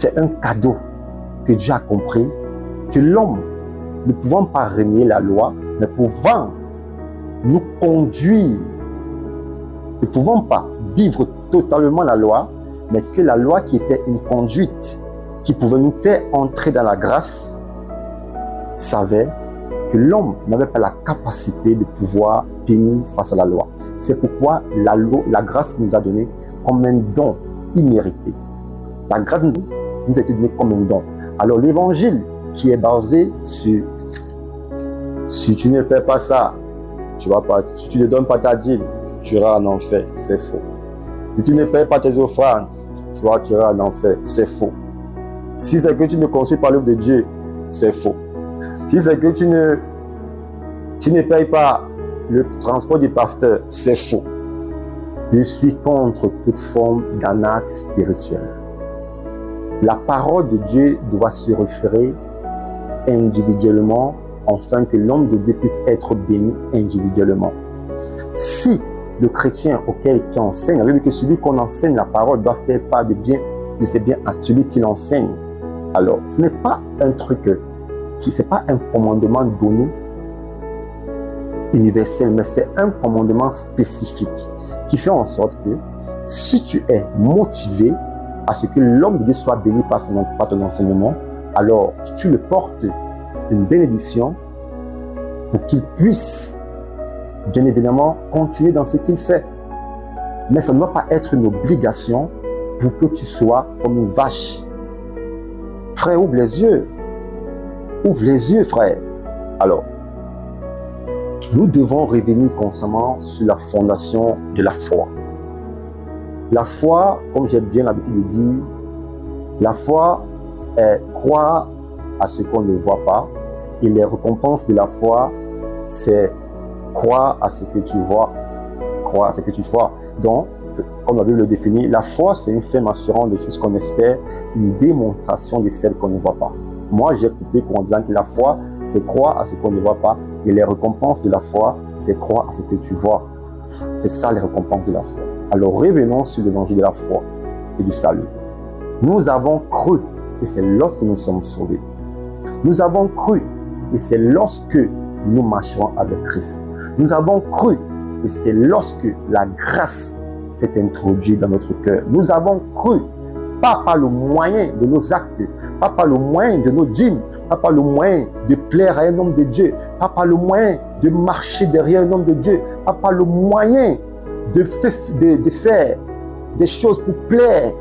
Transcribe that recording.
c'est un cadeau que Dieu a compris, que l'homme, ne pouvant pas régner la loi, mais pouvant nous conduire, ne pouvant pas vivre totalement la loi, mais que la loi qui était une conduite qui pouvait nous faire entrer dans la grâce, savait que l'homme n'avait pas la capacité de pouvoir tenir face à la loi. C'est pourquoi la grâce nous a donné comme un don immérité. La grâce nous a été donnée comme un don. Alors l'évangile qui est basé sur si tu ne fais pas ça, tu vas pas, si tu ne donnes pas ta dîme, tu iras en enfer, c'est faux. Si tu ne payes pas tes offrandes, tu iras en enfer, c'est faux. Si c'est que tu ne construis pas l'œuvre de Dieu, c'est faux. Si c'est que tu ne payes pas le transport du pasteur, c'est faux. Je suis contre toute forme d'arnaque spirituelle. La parole de Dieu doit se référer individuellement afin que l'homme de Dieu puisse être béni individuellement. Si le chrétien qui enseigne, la Bible dit que celui qu'on enseigne la parole doit faire part de ses biens à celui qui l'enseigne. Alors, ce n'est pas un truc ce n'est pas un commandement donné universel, mais c'est un commandement spécifique qui fait en sorte que si tu es motivé à ce que l'homme de Dieu soit béni par ton enseignement, alors tu le portes une bénédiction pour qu'il puisse bien évidemment continuer dans ce qu'il fait. Mais ça ne doit pas être une obligation pour que tu sois comme une vache. Frère, ouvre les yeux. Ouvre les yeux, frère. Alors, nous devons revenir constamment sur la fondation de la foi. La foi, comme j'ai bien l'habitude de dire, la foi est croire à ce qu'on ne voit pas, et les récompenses de la foi, c'est croire à ce que tu vois, croire à ce que tu vois. Donc, comme la Bible le définit, la foi, c'est une ferme assurance des choses qu'on espère, une démonstration de celles qu'on ne voit pas. Moi, j'ai coupé en disant que la foi, c'est croire à ce qu'on ne voit pas, et les récompenses de la foi, c'est croire à ce que tu vois. C'est ça les récompenses de la foi. Alors, revenons sur l'évangile de la foi et du salut. Nous avons cru, et c'est lorsque nous sommes sauvés. Nous avons cru, et c'est lorsque nous marcherons avec Christ. Nous avons cru, et c'est lorsque la grâce s'est introduite dans notre cœur. Nous avons cru, pas par le moyen de nos actes, pas par le moyen de nos dîmes, pas par le moyen de plaire à un homme de Dieu, pas par le moyen de marcher derrière un homme de Dieu, pas par le moyen de faire des choses pour plaire